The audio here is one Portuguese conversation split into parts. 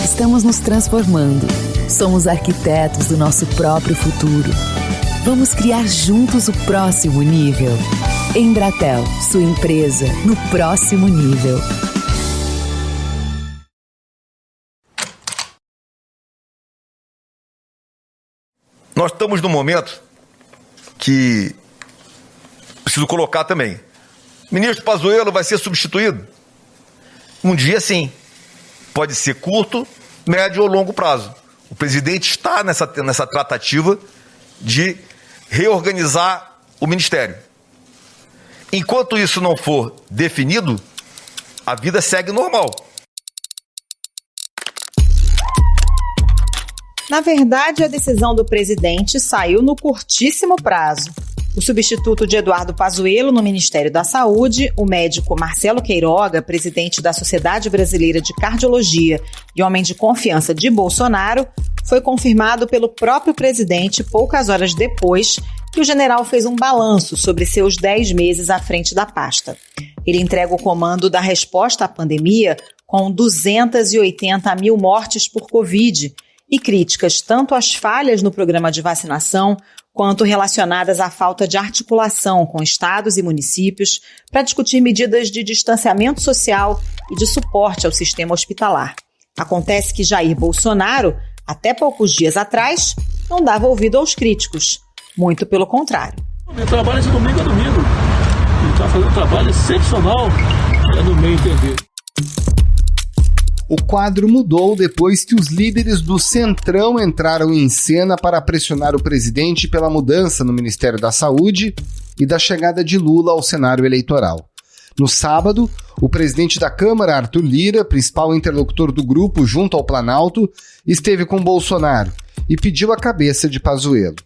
Estamos nos transformando. Somos arquitetos do nosso próprio futuro. Vamos criar juntos o próximo nível. Embratel, sua empresa no próximo nível. Nós estamos num momento que preciso colocar também. Ministro Pazuello vai ser substituído? Um dia sim. Pode ser curto, médio ou longo prazo. O presidente está nessa tratativa de reorganizar o ministério. Enquanto isso não for definido, a vida segue normal. Na verdade, a decisão do presidente saiu no curtíssimo prazo. O substituto de Eduardo Pazuello no Ministério da Saúde, o médico Marcelo Queiroga, presidente da Sociedade Brasileira de Cardiologia e homem de confiança de Bolsonaro, foi confirmado pelo próprio presidente poucas horas depois que o general fez um balanço sobre seus 10 meses à frente da pasta. Ele entrega o comando da resposta à pandemia com 280 mil mortes por Covid e críticas tanto às falhas no programa de vacinação quanto relacionadas à falta de articulação com estados e municípios para discutir medidas de distanciamento social e de suporte ao sistema hospitalar. Acontece que Jair Bolsonaro, até poucos dias atrás, não dava ouvido aos críticos. Muito pelo contrário. Meu trabalho de domingo a domingo. Ele está fazendo um trabalho excepcional, no meu entender. O quadro mudou depois que os líderes do Centrão entraram em cena para pressionar o presidente pela mudança no Ministério da Saúde e da chegada de Lula ao cenário eleitoral. No sábado, o presidente da Câmara, Arthur Lira, principal interlocutor do grupo junto ao Planalto, esteve com Bolsonaro e pediu a cabeça de Pazuello.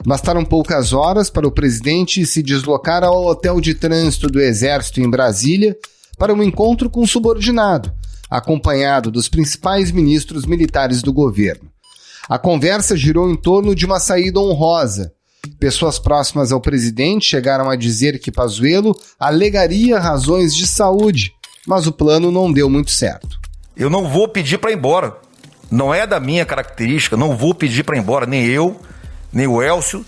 Bastaram poucas horas para o presidente se deslocar ao hotel de trânsito do Exército em Brasília para um encontro com o subordinado, acompanhado dos principais ministros militares do governo. A conversa girou em torno de uma saída honrosa. Pessoas próximas ao presidente chegaram a dizer que Pazuello alegaria razões de saúde, mas o plano não deu muito certo. Eu não vou pedir para ir embora. Não é da minha característica, não vou pedir para ir embora, nem eu, nem o Elcio,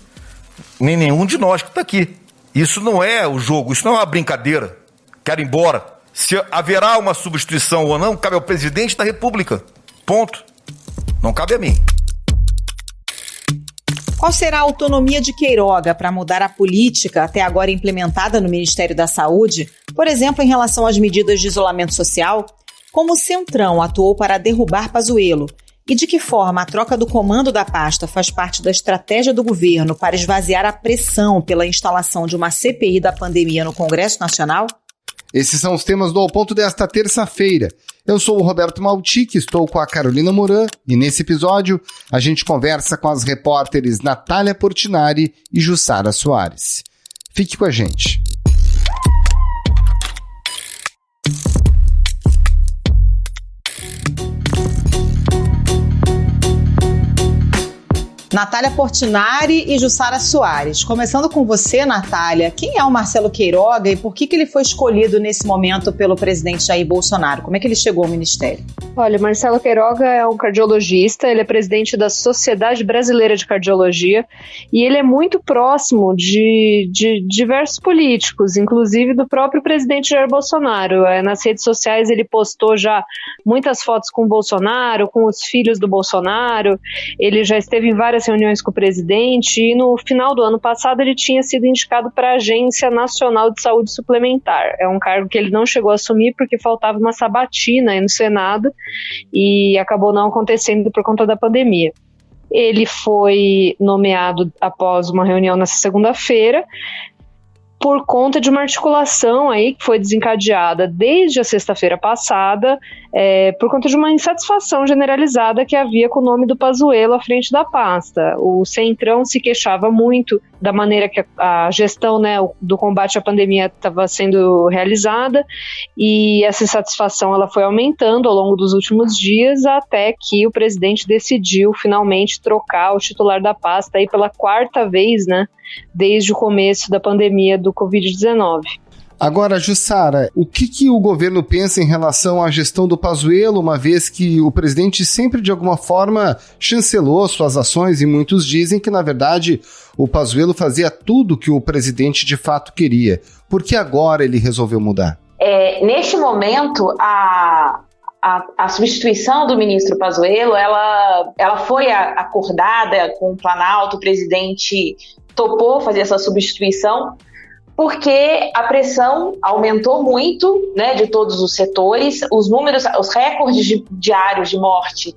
nem nenhum de nós que está aqui. Isso não é o jogo, isso não é uma brincadeira. Quero ir embora. Se haverá uma substituição ou não, cabe ao presidente da República. Ponto. Não cabe a mim. Qual será a autonomia de Queiroga para mudar a política até agora implementada no Ministério da Saúde, por exemplo, em relação às medidas de isolamento social? Como o Centrão atuou para derrubar Pazuello? E de que forma a troca do comando da pasta faz parte da estratégia do governo para esvaziar a pressão pela instalação de uma CPI da pandemia no Congresso Nacional? Esses são os temas do Ao Ponto desta terça-feira. Eu sou o Roberto Maltic, estou com a Carolina Moran e nesse episódio a gente conversa com as repórteres Natália Portinari e Jussara Soares. Fique com a gente. Natália Portinari e Jussara Soares. Começando com você, Natália, quem é o Marcelo Queiroga e por que ele foi escolhido nesse momento pelo presidente Jair Bolsonaro? Como é que ele chegou ao ministério? Olha, Marcelo Queiroga é um cardiologista, ele é presidente da Sociedade Brasileira de Cardiologia e ele é muito próximo de diversos políticos, inclusive do próprio presidente Jair Bolsonaro. Nas redes sociais ele postou já muitas fotos com o Bolsonaro, com os filhos do Bolsonaro, ele já esteve em várias reuniões com o presidente e no final do ano passado ele tinha sido indicado para a Agência Nacional de Saúde Suplementar. É um cargo que ele não chegou a assumir porque faltava uma sabatina aí no Senado e acabou não acontecendo por conta da pandemia. Ele foi nomeado após uma reunião nessa segunda-feira por conta de uma articulação aí que foi desencadeada desde a sexta-feira passada, por conta de uma insatisfação generalizada que havia com o nome do Pazuello à frente da pasta. O Centrão se queixava muito da maneira que a gestão, do combate à pandemia estava sendo realizada, e essa insatisfação ela foi aumentando ao longo dos últimos dias, até que o presidente decidiu finalmente trocar o titular da pasta aí pela quarta vez, desde o começo da pandemia do Covid-19. Agora, Jussara, o que o governo pensa em relação à gestão do Pazuello, uma vez que o presidente sempre, de alguma forma, chancelou suas ações e muitos dizem que, na verdade, o Pazuello fazia tudo que o presidente de fato queria. Por que agora ele resolveu mudar? Neste momento, a substituição do ministro Pazuello, ela foi acordada com o Planalto, o presidente topou fazer essa substituição, porque a pressão aumentou muito, né, de todos os setores, os números, os recordes diários de morte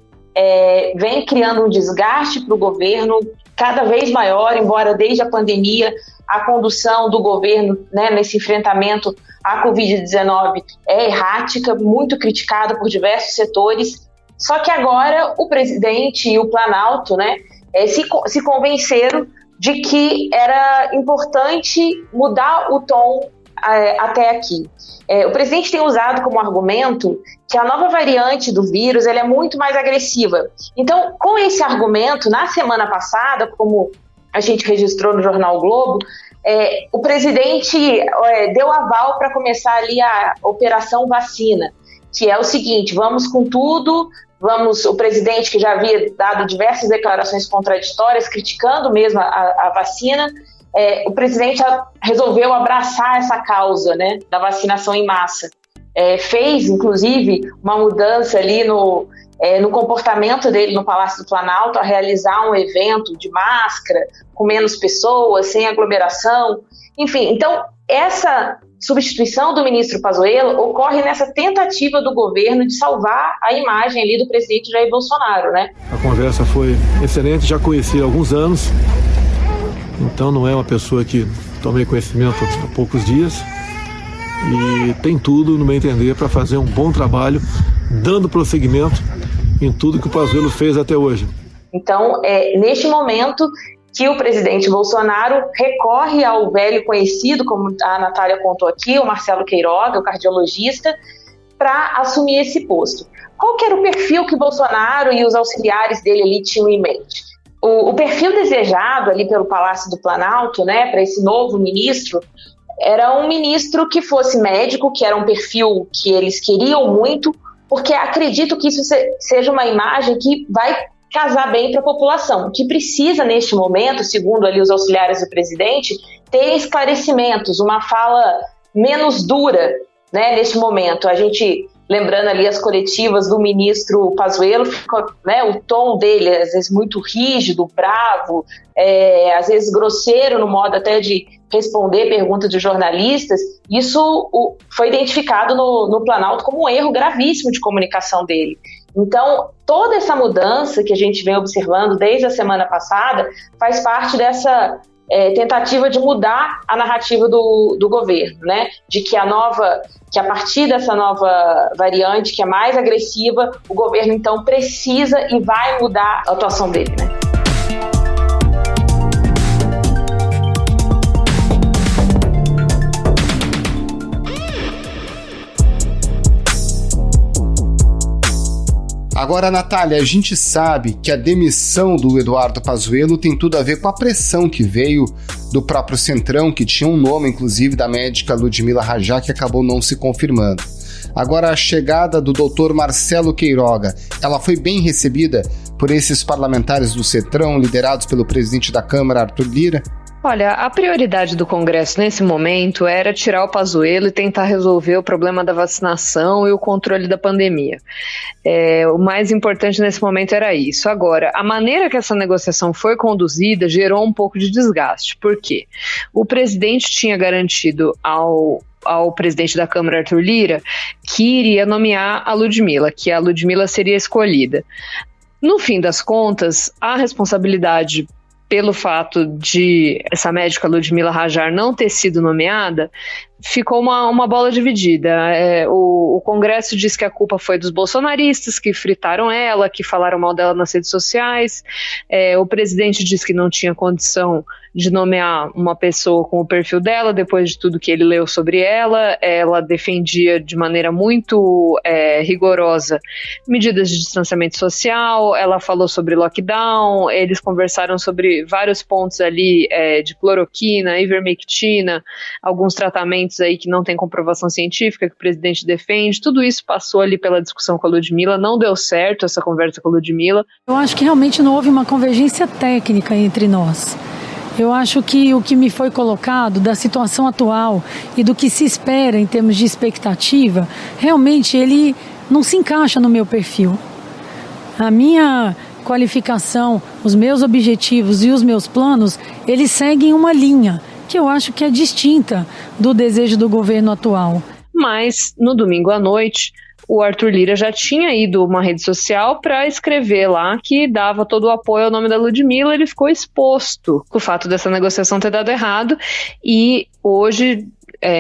vem criando um desgaste para o governo cada vez maior, embora desde a pandemia a condução do governo, né, nesse enfrentamento à Covid-19 é errática, muito criticada por diversos setores, só que agora o presidente e o Planalto, né, se convenceram de que era importante mudar o tom até aqui. O presidente tem usado como argumento que a nova variante do vírus ela é muito mais agressiva. Então, com esse argumento, na semana passada, como a gente registrou no Jornal o Globo, o presidente deu aval para começar ali a Operação Vacina, que é o seguinte: vamos com tudo. O presidente, que já havia dado diversas declarações contraditórias, criticando mesmo a vacina, o presidente resolveu abraçar essa causa, né, da vacinação em massa. Fez, inclusive, uma mudança ali no comportamento dele no Palácio do Planalto, a realizar um evento de máscara, com menos pessoas, sem aglomeração. Enfim, então, essa substituição do ministro Pazuello ocorre nessa tentativa do governo de salvar a imagem ali do presidente Jair Bolsonaro, né? A conversa foi excelente, já conheci há alguns anos, então não é uma pessoa que tomei conhecimento há poucos dias e tem tudo, no meu entender, para fazer um bom trabalho, dando prosseguimento em tudo que o Pazuello fez até hoje. Então, neste momento que o presidente Bolsonaro recorre ao velho conhecido, como a Natália contou aqui, o Marcelo Queiroga, o cardiologista, para assumir esse posto. Qual que era o perfil que Bolsonaro e os auxiliares dele ali tinham em mente? O perfil desejado ali pelo Palácio do Planalto, né, para esse novo ministro, era um ministro que fosse médico, que era um perfil que eles queriam muito, porque acredito que isso seja uma imagem que vai casar bem para a população, que precisa neste momento, segundo ali os auxiliares do presidente, ter esclarecimentos, uma fala menos dura, né, neste momento. A gente, lembrando ali as coletivas do ministro Pazuello, né, o tom dele às vezes muito rígido, bravo, às vezes grosseiro no modo até de responder perguntas de jornalistas. Isso foi identificado no Planalto como um erro gravíssimo de comunicação dele. Então, toda essa mudança que a gente vem observando desde a semana passada faz parte dessa tentativa de mudar a narrativa do governo, né? De que a partir dessa nova variante, que é mais agressiva, o governo então precisa e vai mudar a atuação dele, né? Agora, Natália, a gente sabe que a demissão do Eduardo Pazuello tem tudo a ver com a pressão que veio do próprio Centrão, que tinha um nome, inclusive, da médica Ludmila Rajá, que acabou não se confirmando. Agora, a chegada do doutor Marcelo Queiroga, ela foi bem recebida por esses parlamentares do Centrão, liderados pelo presidente da Câmara, Arthur Lira? Olha, a prioridade do Congresso nesse momento era tirar o Pazuello e tentar resolver o problema da vacinação e o controle da pandemia. O mais importante nesse momento era isso. Agora, a maneira que essa negociação foi conduzida gerou um pouco de desgaste. Por quê? O presidente tinha garantido ao presidente da Câmara, Arthur Lira, que iria nomear a Ludmila, que a Ludmila seria escolhida. No fim das contas, a responsabilidade pelo fato de essa médica Ludmila Rajá não ter sido nomeada, ficou uma bola dividida. O Congresso diz que a culpa foi dos bolsonaristas, que fritaram ela, que falaram mal dela nas redes sociais. O presidente diz que não tinha condição de nomear uma pessoa com o perfil dela, depois de tudo que ele leu sobre ela. Ela defendia de maneira muito rigorosa medidas de distanciamento social, ela falou sobre lockdown, eles conversaram sobre vários pontos ali de cloroquina, ivermectina, alguns tratamentos aí que não tem comprovação científica, que o presidente defende. Tudo isso passou ali pela discussão com a Ludmilla, não deu certo essa conversa com a Ludmilla. Eu acho que realmente não houve uma convergência técnica entre nós. Eu acho que o que me foi colocado da situação atual e do que se espera em termos de expectativa, realmente ele não se encaixa no meu perfil. A minha qualificação, os meus objetivos e os meus planos, eles seguem uma linha que eu acho que é distinta do desejo do governo atual. Mas, no domingo à noite, o Arthur Lira já tinha ido a uma rede social para escrever lá que dava todo o apoio ao nome da Ludmilla. Ele ficou exposto com o fato dessa negociação ter dado errado, e hoje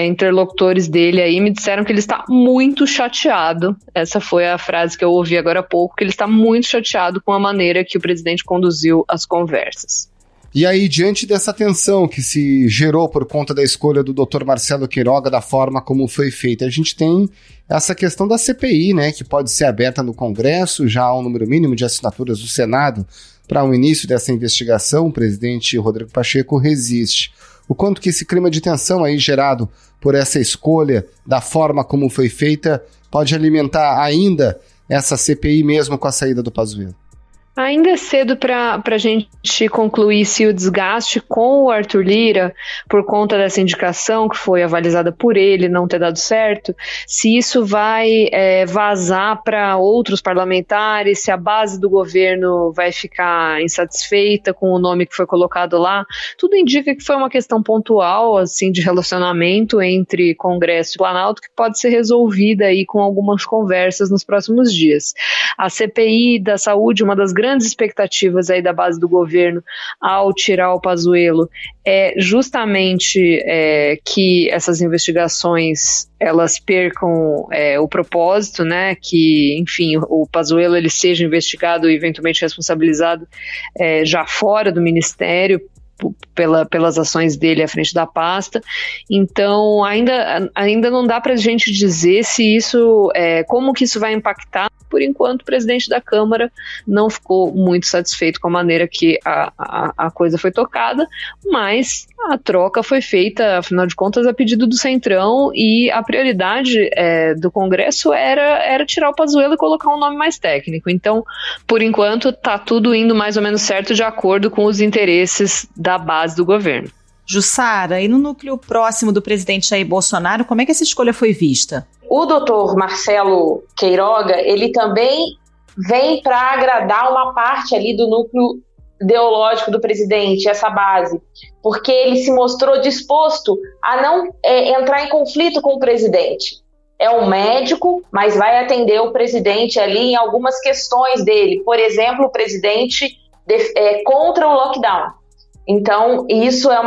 interlocutores dele aí me disseram que ele está muito chateado. Essa foi a frase que eu ouvi agora há pouco, que ele está muito chateado com a maneira que o presidente conduziu as conversas. E aí, diante dessa tensão que se gerou por conta da escolha do Dr. Marcelo Queiroga, da forma como foi feita, a gente tem essa questão da CPI, né, que pode ser aberta no Congresso, já há um número mínimo de assinaturas do Senado para o início dessa investigação. O presidente Rodrigo Pacheco resiste. O quanto que esse clima de tensão aí gerado por essa escolha, da forma como foi feita, pode alimentar ainda essa CPI mesmo com a saída do Pazuello? Ainda é cedo para a gente concluir se o desgaste com o Arthur Lira, por conta dessa indicação que foi avalizada por ele não ter dado certo, se isso vai vazar para outros parlamentares, se a base do governo vai ficar insatisfeita com o nome que foi colocado lá. Tudo indica que foi uma questão pontual, assim, de relacionamento entre Congresso e Planalto, que pode ser resolvida aí com algumas conversas nos próximos dias. A CPI da saúde, uma das grandes expectativas aí da base do governo ao tirar o Pazuello é justamente que essas investigações elas percam o propósito, né, que, enfim, o Pazuello ele seja investigado e eventualmente responsabilizado já fora do ministério, pelas ações dele à frente da pasta. Então ainda não dá para a gente dizer se isso, como que isso vai impactar. Por enquanto, o presidente da Câmara não ficou muito satisfeito com a maneira que a coisa foi tocada, mas a troca foi feita, afinal de contas, a pedido do Centrão, e a prioridade do Congresso era tirar o Pazuello e colocar um nome mais técnico. Então, por enquanto, está tudo indo mais ou menos certo, de acordo com os interesses da base do governo. Jussara, e no núcleo próximo do presidente Jair Bolsonaro, como é que essa escolha foi vista? O doutor Marcelo Queiroga, ele também vem para agradar uma parte ali do núcleo ideológico do presidente, essa base, porque ele se mostrou disposto a não entrar em conflito com o presidente. É um médico, mas vai atender o presidente ali em algumas questões dele. Por exemplo, o presidente contra o lockdown. Então, isso é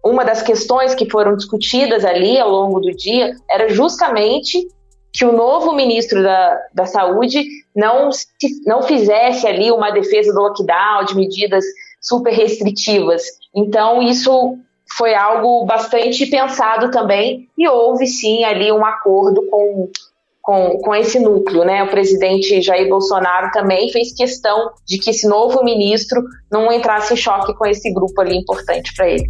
uma das questões que foram discutidas ali ao longo do dia, era justamente que o novo ministro da Saúde não fizesse ali uma defesa do lockdown, de medidas super restritivas. Então, isso foi algo bastante pensado também, e houve sim ali um acordo com esse núcleo, né? O presidente Jair Bolsonaro também fez questão de que esse novo ministro não entrasse em choque com esse grupo ali importante para ele.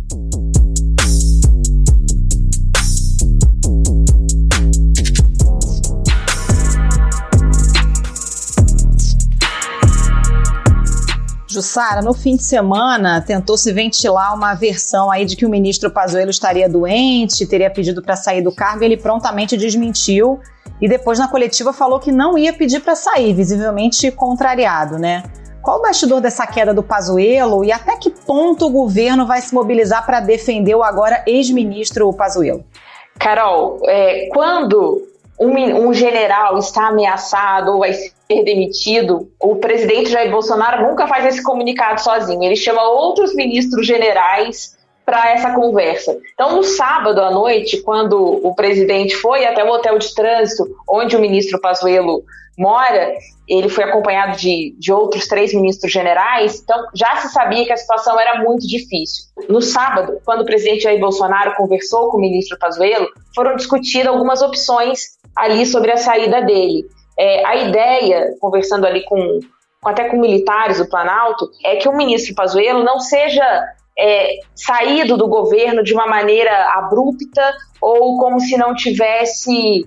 Jussara, no fim de semana tentou-se ventilar uma versão aí de que o ministro Pazuello estaria doente, teria pedido para sair do cargo, e ele prontamente desmentiu e depois na coletiva falou que não ia pedir para sair, visivelmente contrariado, né? Qual o bastidor dessa queda do Pazuello e até que ponto o governo vai se mobilizar para defender o agora ex-ministro Pazuello? Carol, quando um general está ameaçado ou vai ser demitido, o presidente Jair Bolsonaro nunca faz esse comunicado sozinho. Ele chama outros ministros generais para essa conversa. Então, no sábado à noite, quando o presidente foi até o hotel de trânsito, onde o ministro Pazuello mora, ele foi acompanhado de outros 3 ministros generais, então já se sabia que a situação era muito difícil. No sábado, quando o presidente Jair Bolsonaro conversou com o ministro Pazuello, foram discutidas algumas opções ali sobre a saída dele. A ideia, conversando ali até com militares do Planalto, é que o ministro Pazuello não seja saído do governo de uma maneira abrupta ou como se não tivesse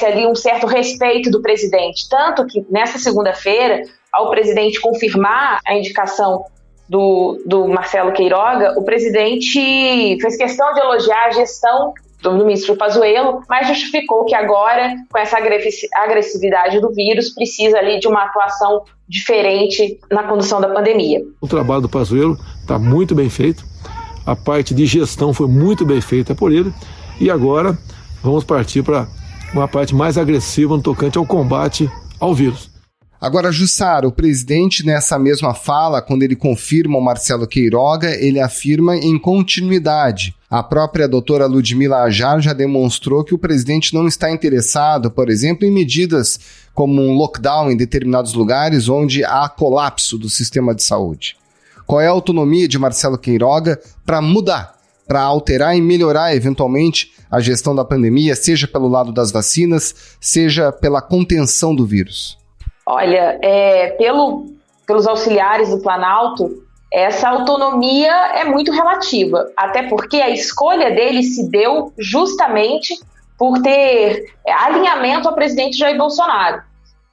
ali um certo respeito do presidente. Tanto que nessa segunda-feira, ao presidente confirmar a indicação do Marcelo Queiroga, o presidente fez questão de elogiar a gestão do ministro Pazuello, mas justificou que agora, com essa agressividade do vírus, precisa ali de uma atuação diferente na condução da pandemia. O trabalho do Pazuello está muito bem feito, a parte de gestão foi muito bem feita por ele, e agora vamos partir para uma parte mais agressiva no tocante ao combate ao vírus. Agora, Jussara, o presidente, nessa mesma fala, quando ele confirma o Marcelo Queiroga, ele afirma em continuidade. A própria doutora Ludmila Ajar já demonstrou que o presidente não está interessado, por exemplo, em medidas como um lockdown em determinados lugares onde há colapso do sistema de saúde. Qual é a autonomia de Marcelo Queiroga para mudar, para alterar e melhorar eventualmente a gestão da pandemia, seja pelo lado das vacinas, seja pela contenção do vírus? Olha, pelos auxiliares do Planalto, essa autonomia é muito relativa, até porque a escolha dele se deu justamente por ter alinhamento ao presidente Jair Bolsonaro.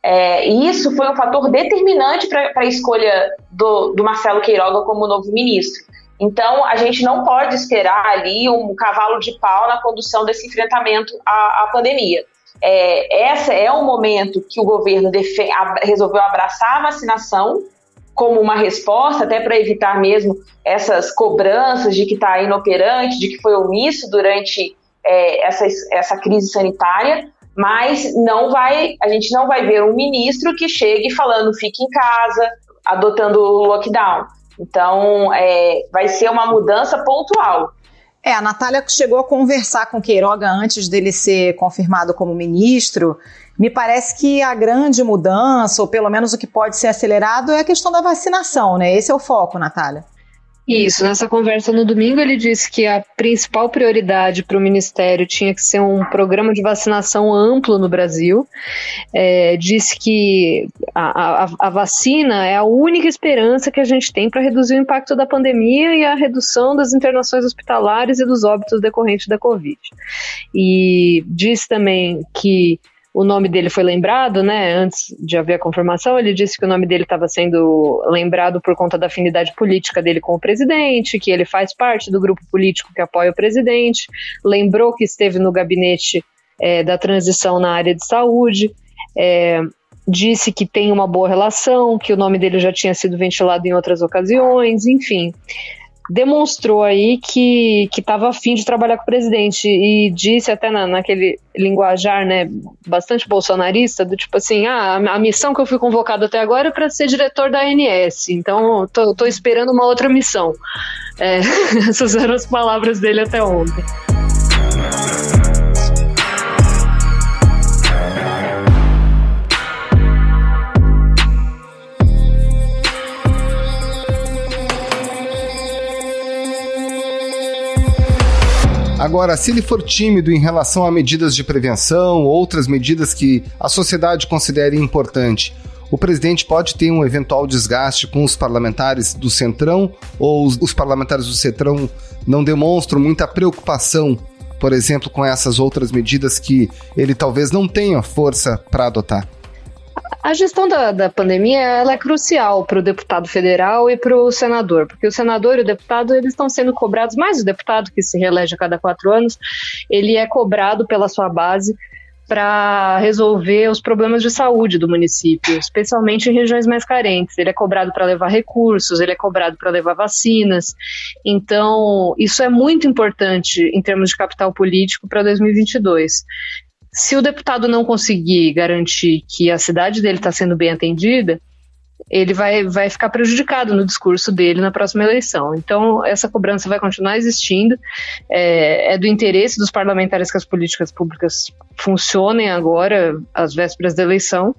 E isso foi um fator determinante para a escolha do Marcelo Queiroga como novo ministro. Então, a gente não pode esperar ali um cavalo de pau na condução desse enfrentamento à pandemia. Esse é um momento que o governo resolveu abraçar a vacinação como uma resposta, até para evitar mesmo essas cobranças de que está inoperante, de que foi omisso durante essa crise sanitária, mas a gente não vai ver um ministro que chegue falando fique em casa, adotando o lockdown. Então, vai ser uma mudança pontual. A Natália chegou a conversar com Queiroga antes dele ser confirmado como ministro. Me parece que a grande mudança, ou pelo menos o que pode ser acelerado, é a questão da vacinação, né? Esse é o foco, Natália. Isso, nessa conversa no domingo ele disse que a principal prioridade para o Ministério tinha que ser um programa de vacinação amplo no Brasil. Disse que a vacina é a única esperança que a gente tem para reduzir o impacto da pandemia e a redução das internações hospitalares e dos óbitos decorrentes da Covid. E disse também que o nome dele foi lembrado, né? Antes de haver a confirmação, ele disse que o nome dele estava sendo lembrado por conta da afinidade política dele com o presidente, que ele faz parte do grupo político que apoia o presidente, lembrou que esteve no gabinete da transição na área de saúde, disse que tem uma boa relação, que o nome dele já tinha sido ventilado em outras ocasiões, enfim. Demonstrou aí que estava a fim de trabalhar com o presidente e disse até naquele linguajar, né, bastante bolsonarista, do tipo assim, a missão que eu fui convocado até agora é para ser diretor da ANS, então tô esperando uma outra missão. Essas eram as palavras dele até ontem. Agora, se ele for tímido em relação a medidas de prevenção, outras medidas que a sociedade considere importante, o presidente pode ter um eventual desgaste com os parlamentares do Centrão, ou os parlamentares do Centrão não demonstram muita preocupação, por exemplo, com essas outras medidas que ele talvez não tenha força para adotar? A gestão da pandemia ela é crucial para o deputado federal e para o senador, porque o senador e o deputado eles estão sendo cobrados, mais o deputado que se reelege a cada 4 anos, ele é cobrado pela sua base para resolver os problemas de saúde do município, especialmente em regiões mais carentes. Ele é cobrado para levar recursos, ele é cobrado para levar vacinas. Então, isso é muito importante em termos de capital político para 2022. Se o deputado não conseguir garantir que a cidade dele está sendo bem atendida, ele vai ficar prejudicado no discurso dele na próxima eleição. Então, essa cobrança vai continuar existindo. É do interesse dos parlamentares que as políticas públicas funcionem agora, às vésperas da eleição.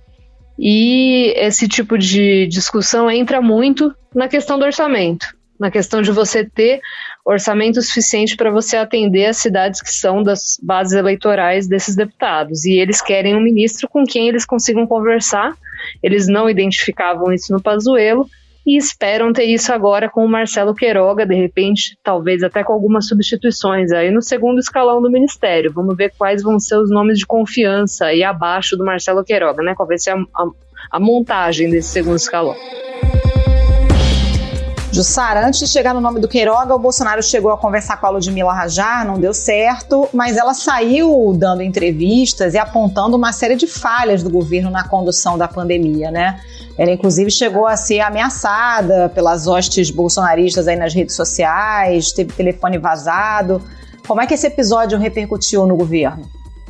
E esse tipo de discussão entra muito na questão do orçamento, na questão de você ter orçamento suficiente para você atender as cidades que são das bases eleitorais desses deputados. E eles querem um ministro com quem eles consigam conversar. Eles não identificavam isso no Pazuello e esperam ter isso agora com o Marcelo Queiroga, de repente, talvez até com algumas substituições aí no segundo escalão do ministério. Vamos ver quais vão ser os nomes de confiança aí abaixo do Marcelo Queiroga, né? Qual vai ser a montagem desse segundo escalão. Jussara, antes de chegar no nome do Queiroga, o Bolsonaro chegou a conversar com a Ludmila Rajar, não deu certo, mas ela saiu dando entrevistas e apontando uma série de falhas do governo na condução da pandemia, né? Ela, inclusive, chegou a ser ameaçada pelas hostes bolsonaristas aí nas redes sociais, teve telefone vazado. Como é que esse episódio repercutiu no governo?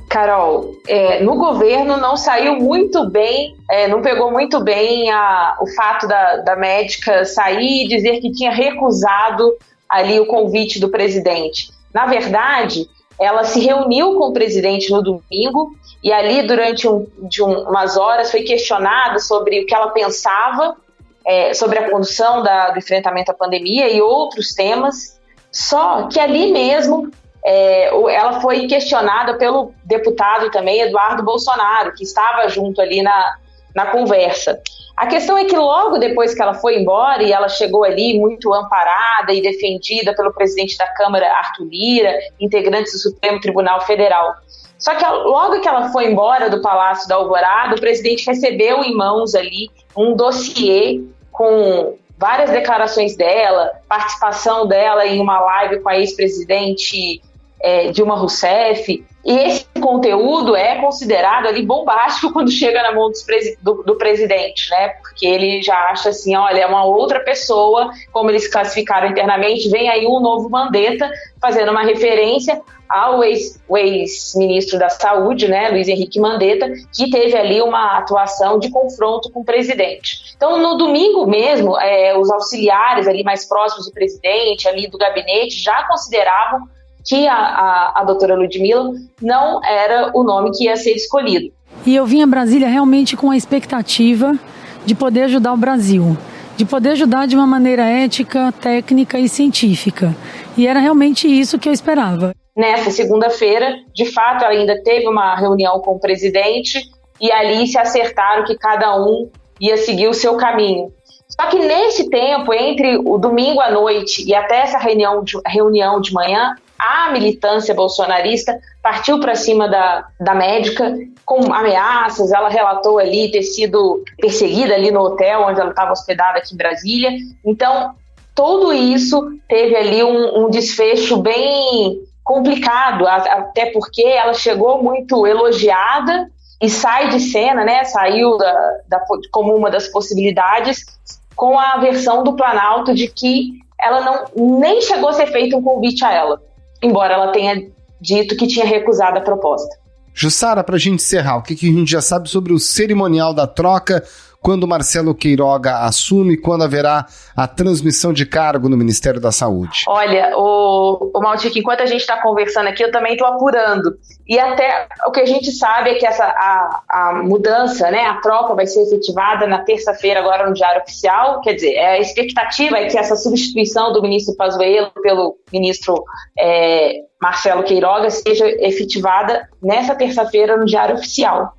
Carol, no governo não saiu muito bem, não pegou muito bem o fato da médica sair e dizer que tinha recusado ali o convite do presidente. Na verdade, ela se reuniu com o presidente no domingo e ali durante umas horas foi questionada sobre o que ela pensava sobre a condução do enfrentamento à pandemia e outros temas, só que ali mesmo ela foi questionada pelo deputado também, Eduardo Bolsonaro, que estava junto ali na conversa. A questão é que logo depois que ela foi embora, e ela chegou ali muito amparada e defendida pelo presidente da Câmara, Arthur Lira, integrantes do Supremo Tribunal Federal. Só que logo que ela foi embora do Palácio da Alvorada, o presidente recebeu em mãos ali um dossiê com várias declarações dela, participação dela em uma live com a ex-presidente Dilma Rousseff, e esse conteúdo é considerado ali bombástico quando chega na mão do presidente, né? Porque ele já acha assim, olha, é uma outra pessoa, como eles classificaram internamente, vem aí um novo Mandetta, fazendo uma referência ao ex-ministro da Saúde, né, Luiz Henrique Mandetta, que teve ali uma atuação de confronto com o presidente. Então, no domingo mesmo, os auxiliares ali mais próximos do presidente, ali do gabinete, já consideravam que a doutora Ludmila não era o nome que ia ser escolhido. E eu vim a Brasília realmente com a expectativa de poder ajudar o Brasil, de poder ajudar de uma maneira ética, técnica e científica. E era realmente isso que eu esperava. Nessa segunda-feira, de fato, ela ainda teve uma reunião com o presidente e ali se acertaram que cada um ia seguir o seu caminho. Só que nesse tempo, entre o domingo à noite e até essa reunião de manhã, a militância bolsonarista partiu para cima da médica com ameaças. Ela relatou ali ter sido perseguida ali no hotel onde ela estava hospedada aqui em Brasília. Então, tudo isso teve ali um desfecho bem complicado, até porque ela chegou muito elogiada e sai de cena, né? Saiu como uma das possibilidades, com a versão do Planalto de que ela nem chegou a ser feito um convite a ela, embora ela tenha dito que tinha recusado a proposta. Jussara, para a gente encerrar, o que a gente já sabe sobre o cerimonial da troca, quando Marcelo Queiroga assume, quando haverá a transmissão de cargo no Ministério da Saúde? Olha, o Maltic, enquanto a gente está conversando aqui, eu também estou apurando. E até o que a gente sabe é que a mudança, né, a troca vai ser efetivada na terça-feira, agora no Diário Oficial. Quer dizer, a expectativa é que essa substituição do ministro Pazuello pelo ministro Marcelo Queiroga seja efetivada nessa terça-feira no Diário Oficial.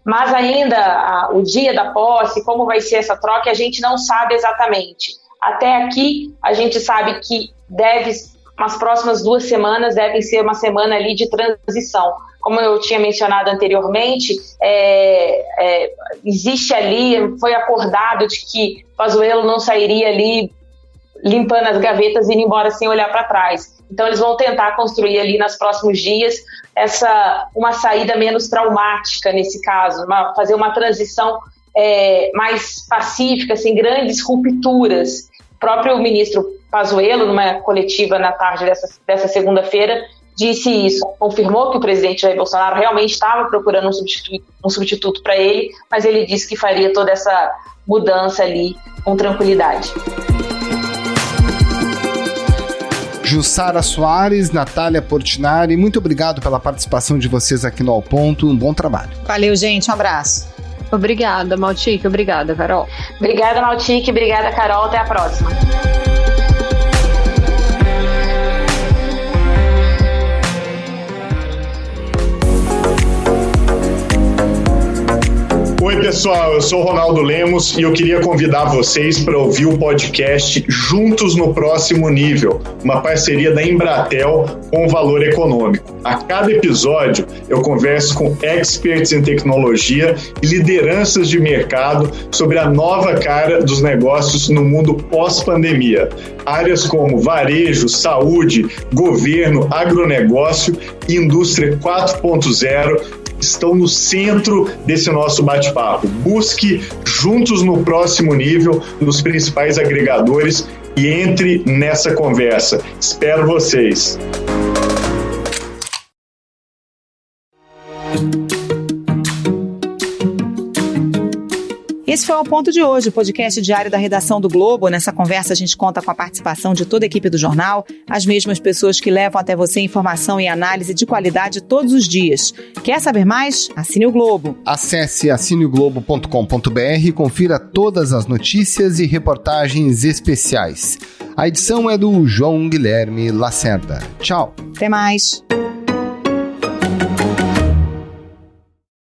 Mas ainda o dia da posse, como vai ser essa troca, a gente não sabe exatamente. Até aqui, a gente sabe que as próximas 2 semanas devem ser uma semana ali de transição. Como eu tinha mencionado anteriormente, existe ali, foi acordado de que Pazuello não sairia ali limpando as gavetas e indo embora sem olhar para trás. Então eles vão tentar construir ali nos próximos dias uma saída menos traumática nesse caso, fazer uma transição mais pacífica, sem grandes rupturas. O próprio ministro Pazuello, numa coletiva na tarde dessa segunda-feira, disse isso, confirmou que o presidente Jair Bolsonaro realmente estava procurando um substituto para ele, mas ele disse que faria toda essa mudança ali com tranquilidade. Jussara Soares, Natália Portinari, muito obrigado pela participação de vocês aqui no Ao Ponto. Um bom trabalho. Valeu, gente. Um abraço. Obrigada, Maltique. Obrigada, Carol. Obrigada, Maltique. Obrigada, Carol. Até a próxima. Oi, pessoal, eu sou o Ronaldo Lemos e eu queria convidar vocês para ouvir o podcast Juntos no Próximo Nível, uma parceria da Embratel com o Valor Econômico. A cada episódio, eu converso com experts em tecnologia e lideranças de mercado sobre a nova cara dos negócios no mundo pós-pandemia. Áreas como varejo, saúde, governo, agronegócio e indústria 4.0 estão no centro desse nosso bate-papo. Busque Juntos no Próximo Nível nos principais agregadores e entre nessa conversa. Espero vocês. Esse foi o Ponto de hoje, o podcast diário da redação do Globo. Nessa conversa a gente conta com a participação de toda a equipe do jornal, as mesmas pessoas que levam até você informação e análise de qualidade todos os dias. Quer saber mais? Assine o Globo. Acesse assineoglobo.com.br e confira todas as notícias e reportagens especiais. A edição é do João Guilherme Lacerda. Tchau. Até mais.